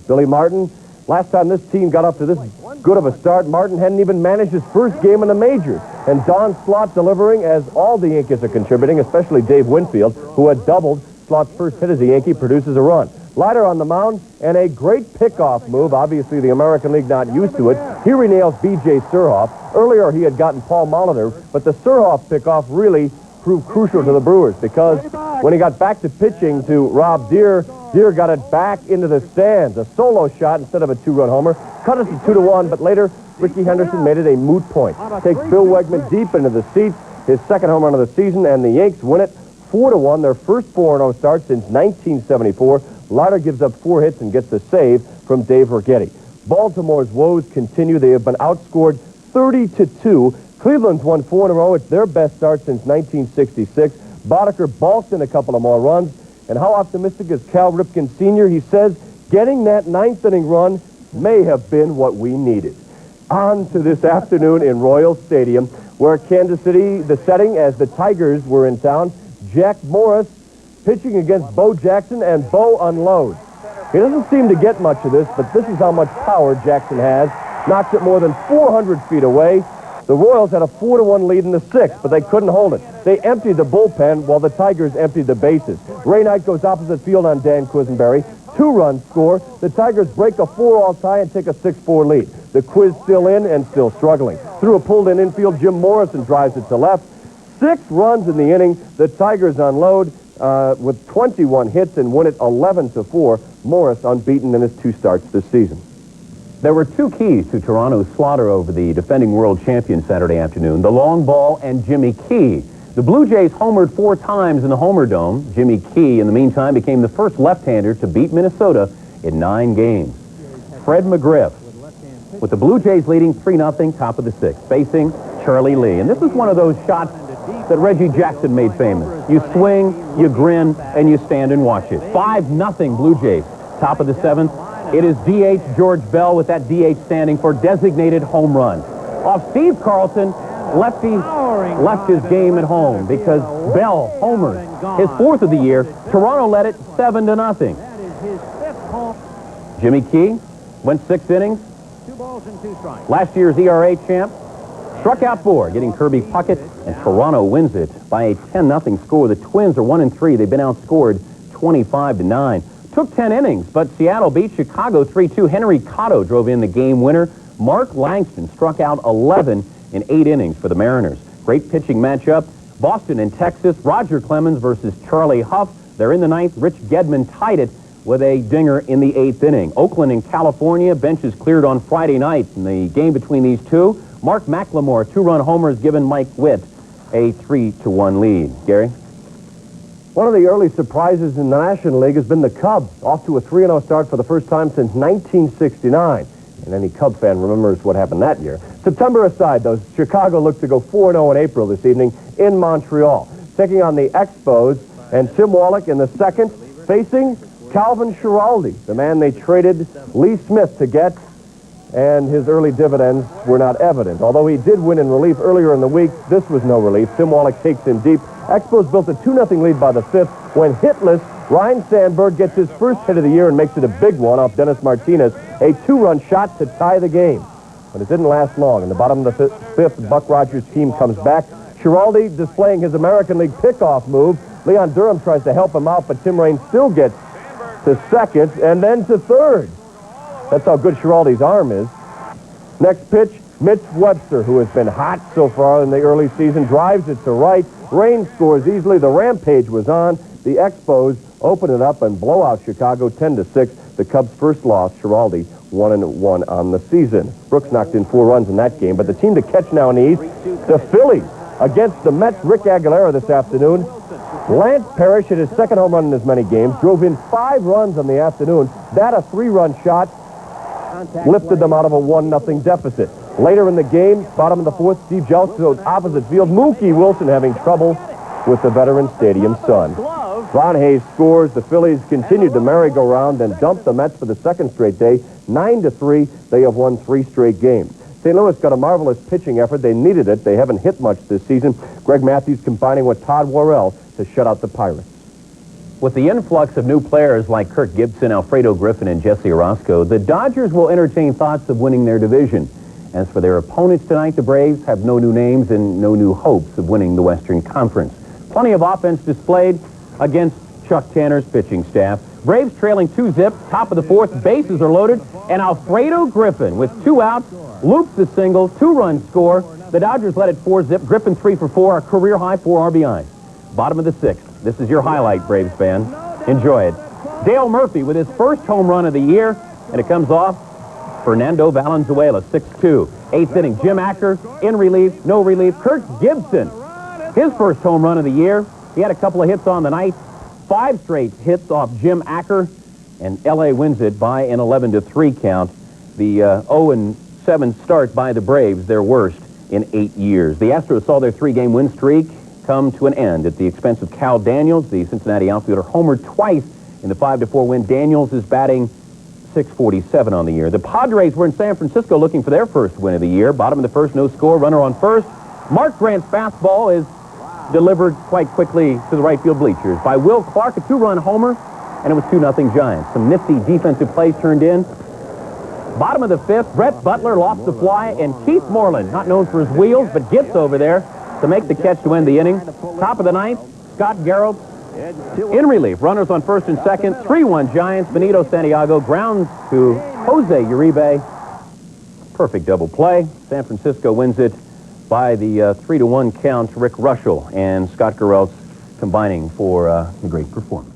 Billy Martin, last time this team got up to this good of a start, Martin hadn't even managed his first game in the majors. And Don Slott delivering as all the Yankees are contributing, especially Dave Winfield, who had doubled. Slott's first hit as a Yankee produces a run. Leiter on the mound, and a great pickoff move. Obviously, the American League not used to it. Here he nails B.J. Surhoff. Earlier, he had gotten Paul Molitor, but the Surhoff pickoff really proved crucial to the Brewers because when he got back to pitching to Rob Deere, Deere got it back into the stands. A solo shot instead of a two-run homer. Cut us to 2-1, but later, Ricky Henderson made it a moot point. Takes Bill Wegman deep into the seats, his second home run of the season, and the Yanks win it 4-1, their first 4-0 start since 1974. Leiter gives up 4 hits and gets a save from Dave Righetti. Baltimore's woes continue. They have been outscored 30-2. Cleveland's won 4 in a row. It's their best start since 1966. Boddicker balked in a couple of more runs. And how optimistic is Cal Ripken Sr.? He says getting that 9th inning run may have been what we needed. On to this afternoon in Royal Stadium, where Kansas City, the setting as the Tigers were in town. Jack Morris pitching against Bo Jackson, and Bo unloads. He doesn't seem to get much of this, but this is how much power Jackson has. Knocks it more than 400 feet away. The Royals had a 4-1 lead in the 6th, but they couldn't hold it. They emptied the bullpen while the Tigers emptied the bases. Ray Knight goes opposite field on Dan Quisenberry. 2-run score. The Tigers break a 4-all tie and take a 6-4 lead. The Quiz still in and still struggling. Through a pulled-in infield, Jim Morrison drives it to left. 6 runs in the inning. The Tigers unload with 21 hits and win it 11-4. Morris unbeaten in his 2 starts this season. There were 2 keys to Toronto's slaughter over the defending world champion Saturday afternoon, the long ball and Jimmy Key. The Blue Jays homered 4 times in the Homer Dome. Jimmy Key, in the meantime, became the first left-hander to beat Minnesota in 9 games. Fred McGriff, with the Blue Jays leading 3-0, top of the 6th, facing Charlie Lee. And this is one of those shots that Reggie Jackson made famous. You swing, you grin, and you stand and watch it. 5-0 Blue Jays, top of the 7th. It is D.H. George Bell with that D.H. standing for designated home run. Off Steve Carlson, lefty left his game at home because Bell homers. His 4th of the year. Toronto led it 7-0. Jimmy Key went 6 innings. 2 balls and 2 strikes. Last year's ERA champ. Struck out 4, getting Kirby Puckett, and Toronto wins it by a 10-0 score. The Twins are 1-3. They've been outscored 25-9. Took 10 innings, but Seattle beat Chicago 3-2. Henry Cotto drove in the game winner. Mark Langston struck out 11 in 8 innings for the Mariners. Great pitching matchup. Boston and Texas. Roger Clemens versus Charlie Huff. They're in the 9th. Rich Gedman tied it with a dinger in the 8th inning. Oakland and California. Benches cleared on Friday night in the game between these 2. Mark McLemore, 2-run homers, given Mike Witt a 3-1 lead. Gary? One of the early surprises in the National League has been the Cubs, off to a 3-0 start for the first time since 1969. And any Cub fan remembers what happened that year. September aside, though, Chicago looked to go 4-0 in April this evening in Montreal, taking on the Expos, and Tim Wallach in the 2nd, facing Calvin Schiraldi, the man they traded Lee Smith to get, and his early dividends were not evident. Although he did win in relief earlier in the week, this was no relief. Tim Wallach takes him deep. Expos built a 2-0 lead by the 5th when hitless Ryan Sandberg gets his first hit of the year and makes it a big one off Dennis Martinez, a 2-run shot to tie the game. But it didn't last long. In the bottom of the 5th, Buck Rogers' team comes back. Schiraldi displaying his American League pickoff move. Leon Durham tries to help him out, but Tim Raines still gets to 2nd and then to 3rd. That's how good Schiraldi's arm is. Next pitch, Mitch Webster, who has been hot so far in the early season, drives it to right. Raines scores easily. The rampage was on. The Expos open it up and blow out Chicago 10-6. The Cubs' first loss, Schiraldi 1-1 on the season. Brooks knocked in 4 runs in that game, but the team to catch now in the East, the Phillies against the Mets. Rick Aguilera this afternoon. Lance Parrish hit his 2nd home run in as many games, drove in 5 runs on the afternoon. That a 3-run shot lifted them out of a 1-0 deficit. Later in the game, bottom of the 4th, Steve Jelks goes opposite field. Mookie Wilson having trouble with the Veterans Stadium sun. Ron Hayes scores. The Phillies continued the merry-go-round and dumped the Mets for the 2nd straight day. 9-3, they have won 3 straight games. St. Louis got a marvelous pitching effort. They needed it. They haven't hit much this season. Greg Matthews combining with Todd Worrell to shut out the Pirates. With the influx of new players like Kirk Gibson, Alfredo Griffin, and Jesse Orozco, the Dodgers will entertain thoughts of winning their division. As for their opponents tonight, the Braves have no new names and no new hopes of winning the Western Conference. Plenty of offense displayed against Chuck Tanner's pitching staff. Braves trailing 2-zip, top of the fourth, bases are loaded, and Alfredo Griffin, with 2 outs, loops the single, 2-run score. The Dodgers led it 4-zip. Griffin 3 for 4, a career-high 4 RBIs. Bottom of the 6th. This is your highlight, Braves fan. Enjoy it. Dale Murphy with his first home run of the year, and it comes off Fernando Valenzuela, 6-2. 8th inning, Jim Acker in relief, no relief. Kirk Gibson, his first home run of the year. He had a couple of hits on the night. 5 straight hits off Jim Acker, and L.A. wins it by an 11-3 count. The 0-7 start by the Braves, their worst in 8 years. The Astros saw their 3-game win streak come to an end at the expense of Cal Daniels. The Cincinnati outfielder homered twice in the 5-4 win. Daniels is batting .647 on the year. The Padres were in San Francisco looking for their first win of the year. Bottom of the first, no score, runner on first. Mark Grant's fastball is delivered quite quickly to the right field bleachers by Will Clark, a 2-run homer, and it was 2-0 Giants. Some nifty defensive plays turned in. Bottom of the 5th, Brett Butler lofts the fly, and Keith Moreland, not known for his wheels, but gets over there to make the catch to end the inning. Top of the 9th, Scott Garrett in relief. Runners on first and second. 3-1 Giants. Benito Santiago grounds to Jose Uribe. Perfect double play. San Francisco wins it by the 3-1 count. Rick Russell and Scott Garrett combining for a great performance.